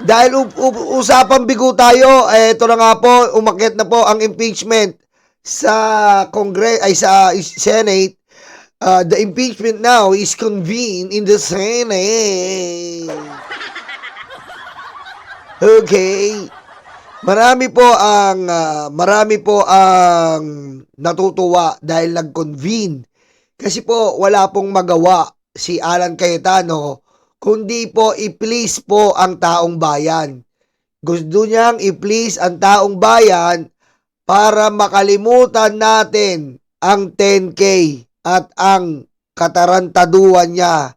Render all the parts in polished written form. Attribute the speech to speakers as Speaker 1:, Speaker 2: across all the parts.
Speaker 1: Dahil usapang bigo tayo, ito na nga po, umakyat na po ang impeachment sa sa Senate. The impeachment now is convened in the Senate. Okay. Marami po ang natutuwa dahil nag-convene. Kasi po wala pong magawa si Alan Cayetano kundi po i-please po ang taong bayan. Gusto niyang i-please ang taong bayan para makalimutan natin ang 10K at ang katarantaduhan niya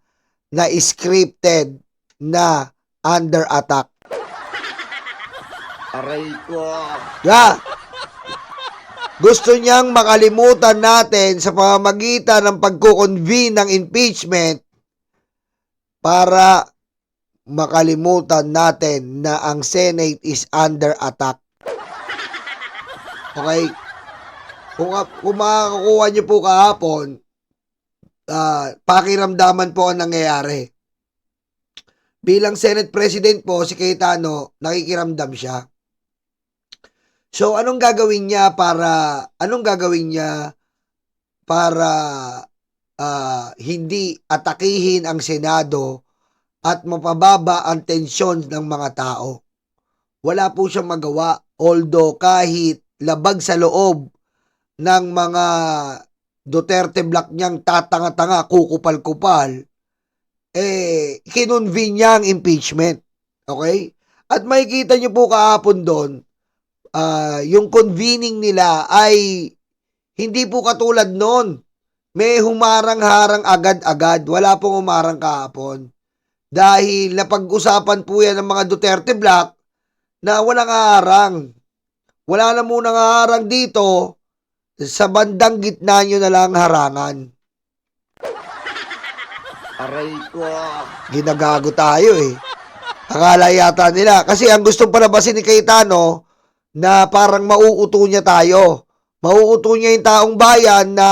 Speaker 1: na scripted na under attack.
Speaker 2: Aray ko.
Speaker 1: Gusto niyang makalimutan natin sa pamamagitan ng pagko-convene ng impeachment para makalimutan natin na ang Senate is under attack. Okay? Kung makakuha niyo po kahapon, pakiramdaman po ang nangyayari. Bilang Senate President po, si Cayetano, nakikiramdam siya. So, anong gagawin niya para hindi atakihin ang Senado at mapababa ang tensyon ng mga tao? Wala po siyang magawa, although kahit labag sa loob ng mga Duterte block niyang tatanga-tanga, kukupal-kupal, kinonvene niya ang impeachment. Okay? At makikita niyo po kahapon doon, yung convening nila ay hindi po katulad noon. May humarang-harang agad-agad. Wala pong humarang kahapon. Dahil napag-usapan po yan ng mga Duterte block na walang harang. Wala na munang harang dito. Sa bandang gitna nyo na lang harangan.
Speaker 2: Aray ko.
Speaker 1: Ginagago tayo eh. Akala yata nila. Kasi ang gustong palabasin ni Cayetano na parang mauuto niya tayo. Mauuto niya yung taong bayan na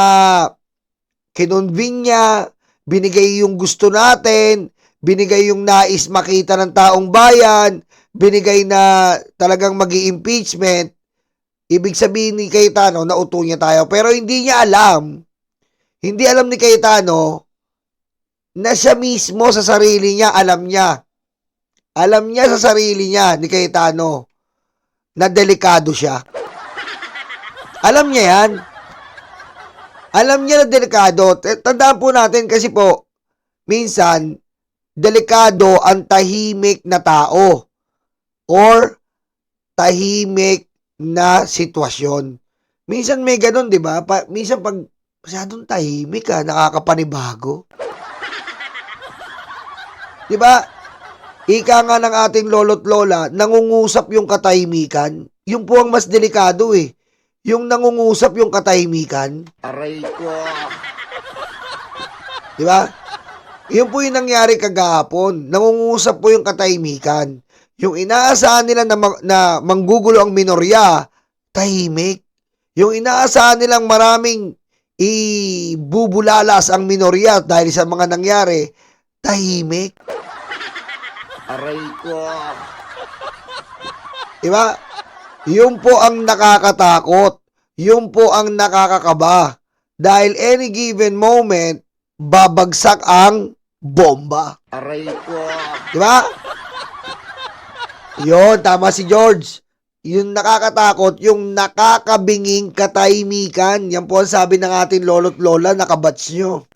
Speaker 1: kinonvene niya, binigay yung gusto natin, binigay yung nais makita ng taong bayan, binigay na talagang mag-i-impeachment. Ibig sabihin ni Cayetano, nauto niya tayo. Pero hindi niya alam, hindi alam ni Cayetano na siya mismo sa sarili niya, alam niya. Alam niya sa sarili niya ni Cayetano na delikado siya. Alam niya yan. Alam niya na delikado. Tandaan po natin kasi po, minsan, delikado ang tahimik na tao or tahimik na sitwasyon. Minsan may ganun, di ba? Minsan pag masyadong tahimik ka, nakakapanibago. Di ba? Ika nga ng ating lolo't lola, nangungusap yung katahimikan. Yung po ang mas delikado eh. Yung nangungusap yung katahimikan.
Speaker 2: Aray ko.
Speaker 1: Di ba? Yun po yung nangyari kagahapon. Nangungusap po yung katahimikan. Yung inaasahan nila na manggugulo ang minorya, tahimik. Yung inaasahan nilang maraming ibubulalas ang minorya dahil sa mga nangyari, tahimik.
Speaker 2: Aray ko.
Speaker 1: Diba? Yun po ang nakakatakot. Yun po ang nakakakaba. Dahil any given moment, babagsak ang bomba.
Speaker 2: Aray ko.
Speaker 1: Diba? Yun, tama si George. Yung nakakatakot, yung nakakabinging katahimikan. Yan po ang sabi ng ating lolo't lola, nakabats nyo.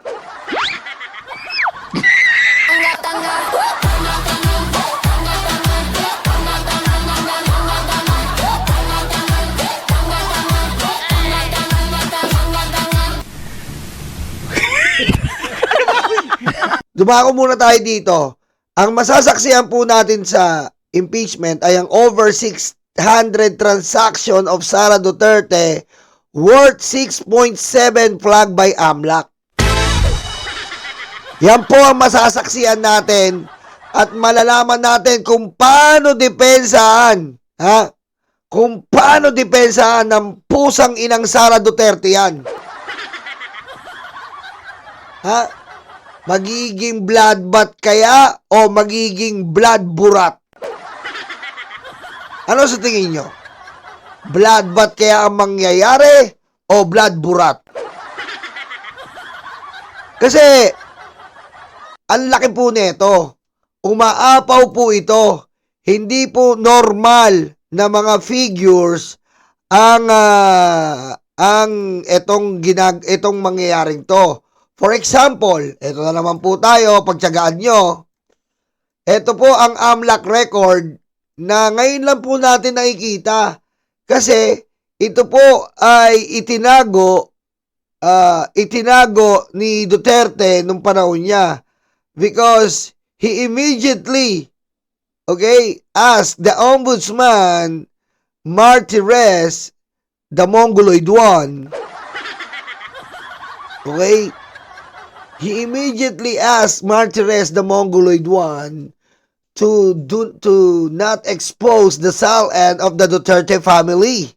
Speaker 1: Dumako muna tayo dito. Ang masasaksihan po natin sa impeachment ay ang over 600 transaction of Sara Duterte worth 6.7 flag by AMLAC. Yan po ang masasaksihan natin at malalaman natin kung paano depensahan, kung paano depensahan ng pusang inang Sara Duterte yan. Magiging bloodbath kaya o magiging blood burat? Ano sa tingin nyo? Bloodbath kaya ang mangyayari o blood burat? Kasi, ang laki po nito. Umaapaw po ito. Hindi po normal na mga figures ang itong mangyayaring to. For example, ito na naman po tayo, pagtyagaan nyo. Ito po ang AMLAC record na ngayon lang po natin nakikita. Kasi ito po ay itinago ni Duterte nung panahon niya. Because he immediately, asked the Ombudsman Martires, the Mongoloid one. He immediately asked Martires, the Mongoloid one, to not expose the sal end of the Duterte family.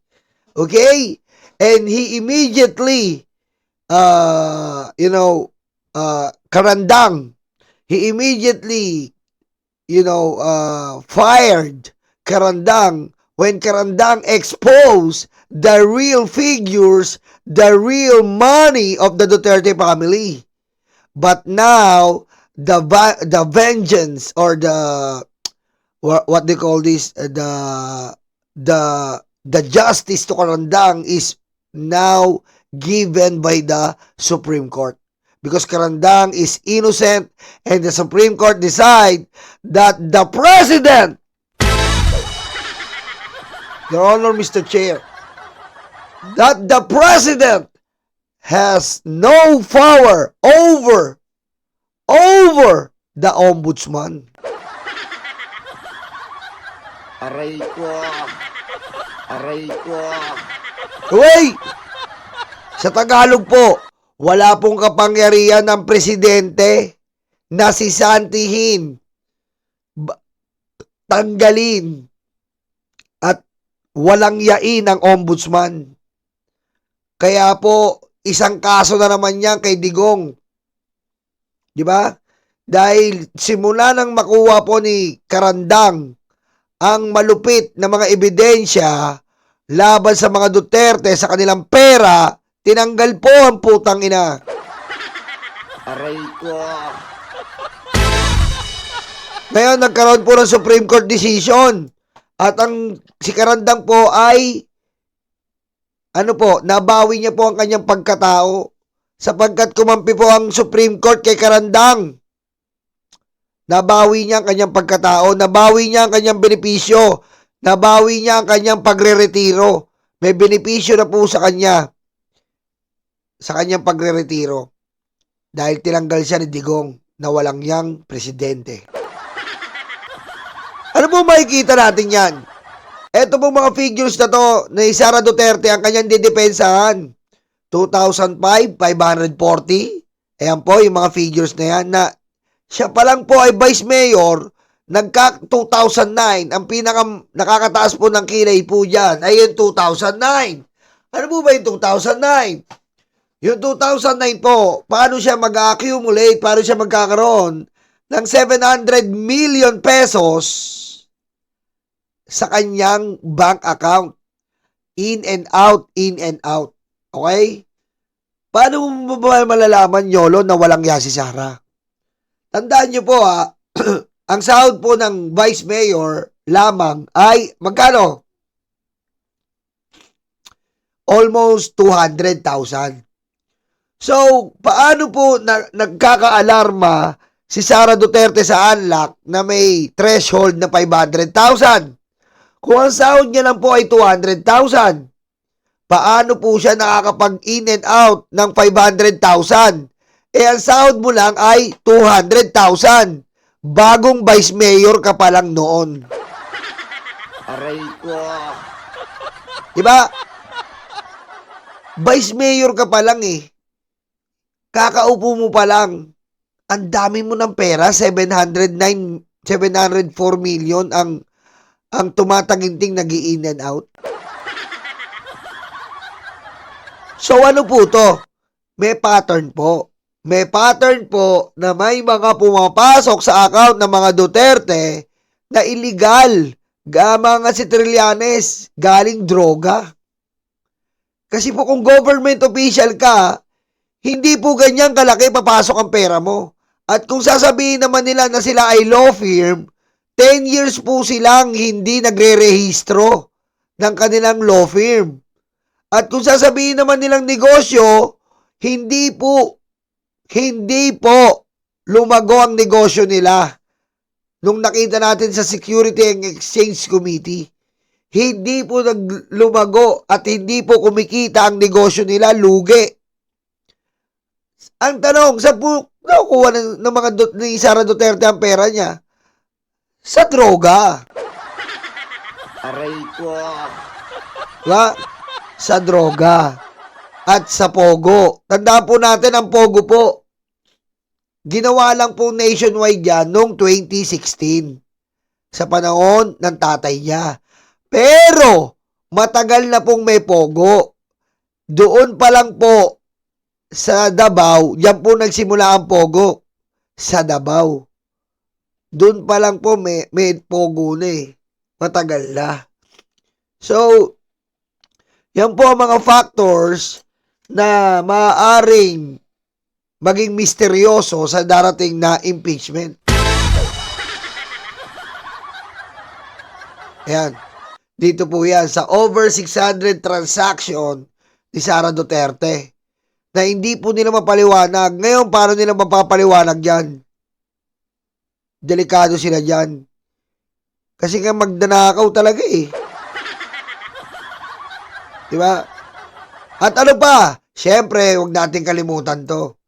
Speaker 1: And he immediately, Karandang. He immediately, fired Karandang when Karandang exposed the real figures, the real money of the Duterte family. But now, the vengeance or the what they call this, the justice to Karandang is now given by the Supreme Court. Because Karandang is innocent and the Supreme Court decide that the President, Your Honor, Mr. Chair, that the President has no power over the Ombudsman.
Speaker 2: Aray ko. Aray ko.
Speaker 1: Sa Tagalog po, wala pong kapangyarihan ng presidente na sisantihin, tanggalin, at walang yain ang ombudsman. Kaya po, isang kaso na naman yan kay Digong. Di ba? Dahil simula nang makuha po ni Karandang ang malupit na mga ebidensya laban sa mga Duterte sa kanilang pera, tinanggal po ang putang ina.
Speaker 2: Aray ko.
Speaker 1: Ngayon, nagkaroon po ng Supreme Court decision. At si Karandang po ay nabawi niya po ang kanyang pagkatao sapagkat kumampi po ang Supreme Court kay Karandang. Nabawi niya ang kanyang pagkatao, nabawi niya ang kanyang benepisyo, nabawi niya ang kanyang pagre-retiro. May benepisyo na po sa kanya sa kanyang pagre-retiro dahil tinanggal siya ni Digong na walang yang presidente. Ano po makikita natin yan? Ito po mga figures na to ni Sara Duterte ang kanyang didepensahan. 2005, 540. Ayan po yung mga figures na yan na siya pa lang po ay Vice Mayor. 2009, ang nakakataas po ng kilay po dyan ay yung 2009. Ano po ba yung 2009? Yung 2009 po, paano siya mag-accumulate, paano siya magkakaroon ng 700 million pesos sa kanyang bank account. In and out, in and out. Okay? Paano mo ba malalaman, Yolo, na walang ya si Sara? Tandaan nyo po ang sahod po ng Vice Mayor lamang ay magkano? Almost 200,000. So, paano po nagkakaalarma si Sara Duterte sa ANLAC na may threshold na 500,000? Kung ang sahod niya lang po ay 200,000, paano po siya nakakapag-in and out ng 500,000? Ang sahod mo lang ay 200,000. Bagong Vice Mayor ka pa lang noon.
Speaker 2: Aray ko.
Speaker 1: Diba? Vice Mayor ka pa lang eh. Kakaupo mo pa lang. Ang dami mo ng pera, 704 million ang tumataginting nag-i-in and out. So ano po to? May pattern po. May pattern po na may mga pumapasok sa account ng mga Duterte na illegal mga si Trillanes, galing droga. Kasi po kung government official ka, hindi po ganyan kalaki papasok ang pera mo. At kung sasabihin naman nila na sila ay law firm, 10 years po silang hindi nagre-rehistro ng kanilang law firm. At kung sasabihin naman nilang negosyo, hindi po lumago ang negosyo nila. Nung nakita natin sa Security and Exchange Committee, hindi po lumago at hindi po kumikita ang negosyo nila, lugi. Ang tanong, sa po nakukuha ng mga ni Sara Duterte ang pera niya? Sa droga.
Speaker 2: Aray ko.
Speaker 1: Diba? Sa droga. At sa pogo. Tandaan po natin ang pogo po. Ginawa lang po nationwide yan noong 2016. Sa panahon ng tatay niya. Pero, matagal na pong may pogo. Doon pa lang po sa Davao, yan po nagsimula ang pogo. Sa Davao. Doon pa lang po may pogo na eh. Matagal na. So, yan po ang mga factors na maaaring maging misteryoso sa darating na impeachment. Ayan. Dito po yan sa over 600 transaction ni Sara Duterte na hindi po nila mapaliwanag. Ngayon, paano nila mapapaliwanag yan? Delikado sila dyan. Kasi nga magdanakaw talaga eh. Diba? At ano pa? Siyempre, huwag natin kalimutan to.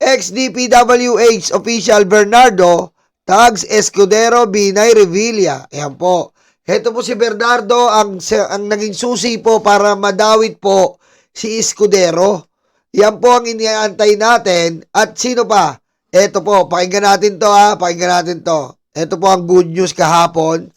Speaker 1: Ex-DPWH official Bernardo tags Escudero Binay Revilla. Ayan po. Ito po si Bernardo ang naging susi po para madawit po si Escudero. Yan po ang iniantay natin. At sino pa? Ito po, pakinggan natin to ha. Pakinggan natin to. Ito po ang good news kahapon.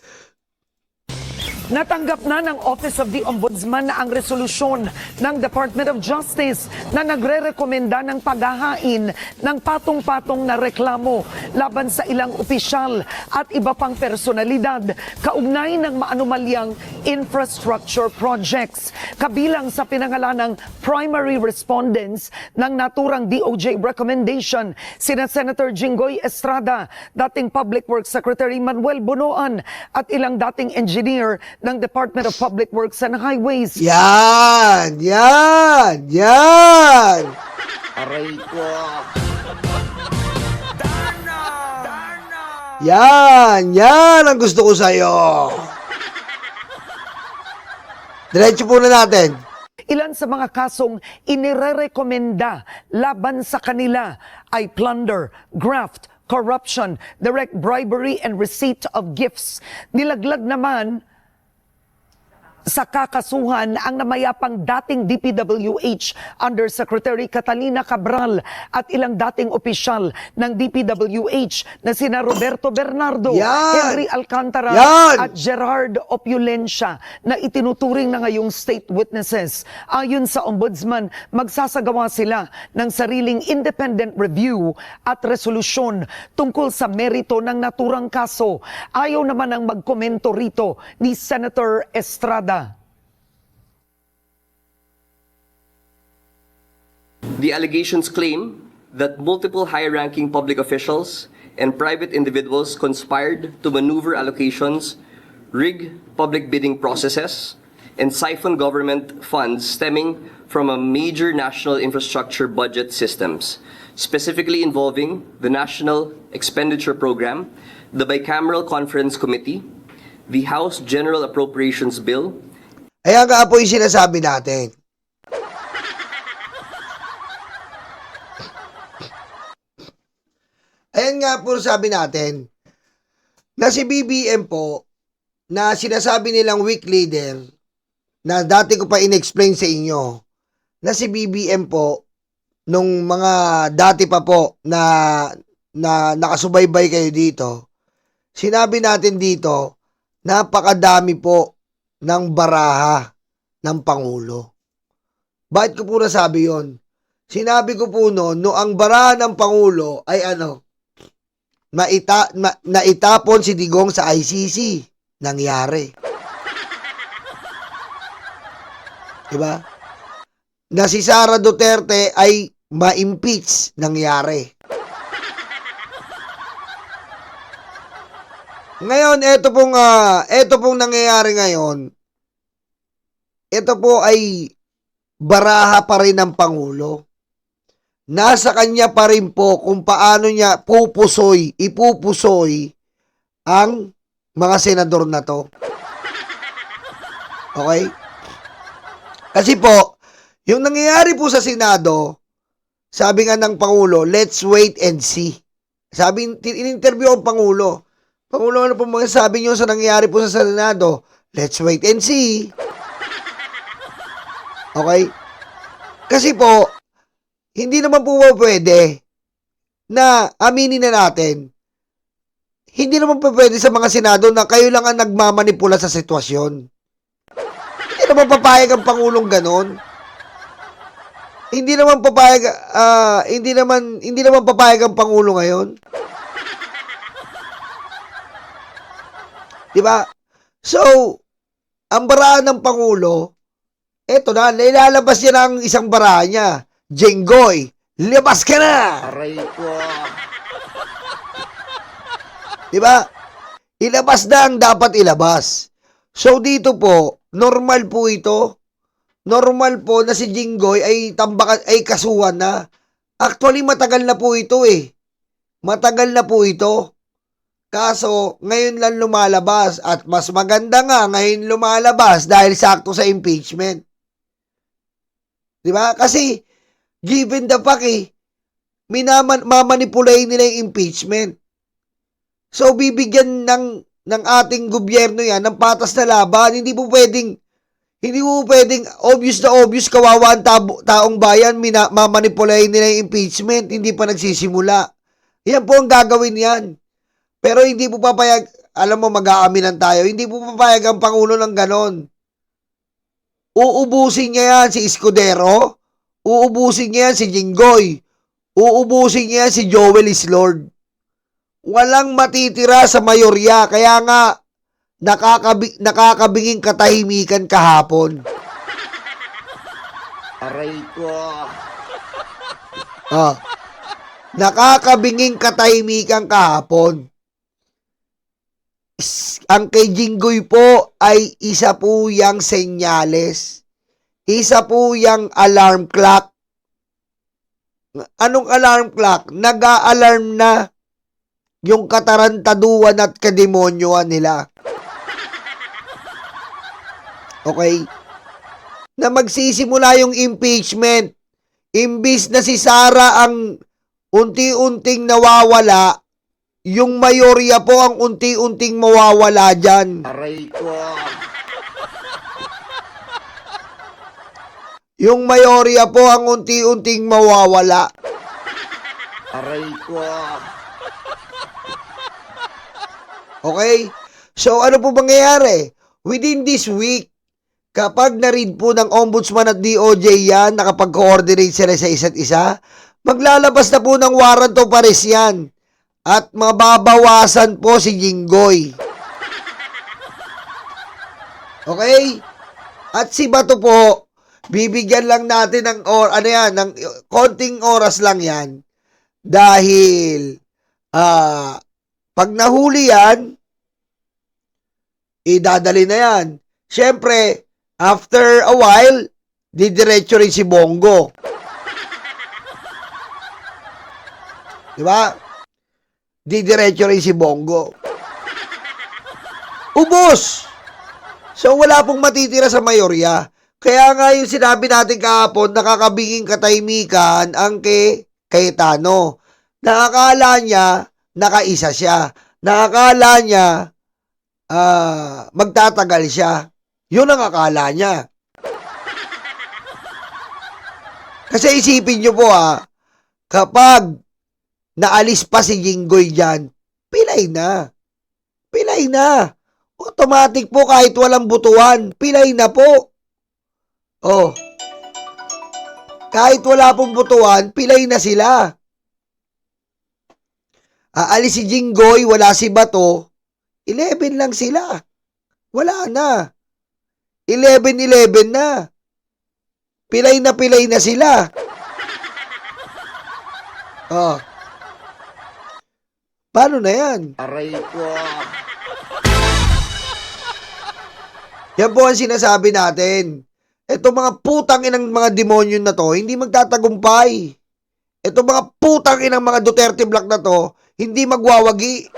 Speaker 3: Natanggap na ng Office of the Ombudsman na ang resolusyon ng Department of Justice na nagre-rekomenda ng paghahain ng patong-patong na reklamo laban sa ilang opisyal at iba pang personalidad kaugnay ng maanumalyang infrastructure projects. Kabilang sa pinangalanang primary respondents ng naturang DOJ recommendation, sina Senator Jinggoy Estrada, dating Public Works Secretary Manuel Bonoan at ilang dating engineer ng Department of Public Works and Highways.
Speaker 1: Yan! Yan! Yan!
Speaker 2: Aray ko.
Speaker 1: Yan! Yan ang gusto ko sa'yo. Diretso po na natin.
Speaker 3: Ilan sa mga kasong inirerekomenda laban sa kanila ay plunder, graft, corruption, direct bribery, and receipt of gifts. Nilaglag naman sa kakasuhan ang namayapang dating DPWH Undersecretary Catalina Cabral at ilang dating opisyal ng DPWH na sina Roberto Bernardo,
Speaker 1: Yan!
Speaker 3: Henry Alcantara
Speaker 1: Yan!
Speaker 3: at Gerard Opulencia na itinuturing na ngayong state witnesses. Ayon sa Ombudsman, magsasagawa sila ng sariling independent review at resolusyon tungkol sa merito ng naturang kaso. Ayaw naman ang magkomento rito ni Senator Estrada.
Speaker 4: The allegations claim that multiple high-ranking public officials and private individuals conspired to maneuver allocations, rig public bidding processes, and siphon government funds stemming from a major national infrastructure budget systems, specifically involving the National Expenditure Program, the Bicameral Conference Committee, the House General Appropriations Bill.
Speaker 1: Ayan nga po yung sinasabi natin. Ayan nga po sabi natin na si BBM po na sinasabi nilang weak leader na dati ko pa in-explain sa inyo na si BBM po nung mga dati pa po na nakasubaybay kayo dito, sinabi natin dito napakadami po ng baraha ng Pangulo. Bakit ko po nasabi yon? Sinabi ko po noon, no ang baraha ng Pangulo ay naitapon si Digong sa ICC. nangyari. Diba? Na si Sara Duterte ay ma-impeach, nangyari. Ngayon, ito pong nangyayari ngayon, ito po ay baraha pa rin ng Pangulo. Nasa kanya pa rin po kung paano niya ipupusoy ang mga senador na to. Okay? Kasi po, yung nangyayari po sa Senado, sabi nga ng Pangulo, let's wait and see. Sabi, in-interview ang Pangulo. Pangulo, ano po mga sabi niyo sa nangyayari po sa Senado? Let's wait and see. Okay? Kasi po, hindi naman po pwede na aminin na natin. Hindi naman po pwede sa mga Senado na kayo lang ang nagmamanipula sa sitwasyon. Hindi naman papayag ang Pangulong ganon. Hindi naman papayag ang Pangulo ngayon. Diba? So, ang barahan ng Pangulo, eto na, ilalabas niya na ang isang baraha niya. Jenggoy, labas ka na!
Speaker 2: Aray ko.
Speaker 1: Diba? Ilabas na ang dapat ilabas. So, dito po, normal po ito. Normal po na si Jenggoy ay kasuhan na. Actually, matagal na po ito eh. Matagal na po ito. Kaso, ngayon lang lumalabas at mas maganda nga ngayon lumalabas dahil sakto sa impeachment. Diba? Kasi, given the fact mamanipulay nila yung impeachment. So, bibigyan ng ating gobyerno yan ng patas na laban. Hindi po pwedeng obvious na obvious kawawa ang taong bayan, mamanipulay nila yung impeachment, hindi pa nagsisimula. Yan po ang gagawin yan. Pero hindi po papayag, alam mo, mag-aaminan tayo, hindi po papayag ang Pangulo ng ganon. Uubusin niya yan si Escudero, uubusin niya yan si Jenggoy, uubusin niya yan si Joel Islord. Walang matitira sa mayorya, kaya nga, nakakabinging katahimikan kahapon.
Speaker 2: Aray ko.
Speaker 1: Nakakabinging katahimikan kahapon. Ang kay Jenggoy po ay isa po yang senyales. Isa po yang alarm clock. Anong alarm clock? Nag-a-alarm na yung katarantaduan at kademonyoan nila. Okay? Na magsisimula yung impeachment. Imbis na si Sara ang unti-unting nawawala, yung mayorya po ang unti-unting mawawala dyan.
Speaker 2: Aray ko.
Speaker 1: Yung mayorya po ang unti-unting mawawala.
Speaker 2: Aray ko.
Speaker 1: Okay? So, ano po mangyayari? Within this week, kapag na-read po ng Ombudsman at DOJ yan, nakapag-coordinate sila sa isa't isa, maglalabas na po ng warrant of arrest yan. At mababawasan po si Jenggoy. Okay? At si Bato po, bibigyan lang natin ng ng konting oras lang yan. Dahil, pag nahuli yan, idadali na yan. Siyempre, after a while, didiretso rin si Bongo. Diba? Didiretso rin si Bongo. Ubos! So, wala pong matitira sa mayorya. Kaya nga yung sinabi natin kahapon, nakakabinging katahimikan ang Cayetano. Nakakala niya, nakaisa siya. Nakakala niya, magtatagal siya. Yun ang akala niya. Kasi isipin nyo po kapag naalis pa si Jenggoy dyan, pilay na. Pilay na. Automatic po kahit walang butuan, pilay na po. Oh. Kahit wala pong butuan, pilay na sila. Aalis si Jenggoy, wala si Bato, 11 lang sila. Wala na. 11-11 na. Pilay na sila. Oh. Paano na yan?
Speaker 2: Aray ko.
Speaker 1: Yan po ang sinasabi natin. Ito mga putang inang mga demonyo na to, hindi magtatagumpay. Ito mga putang inang mga Duterte Black na to, hindi magwawagi.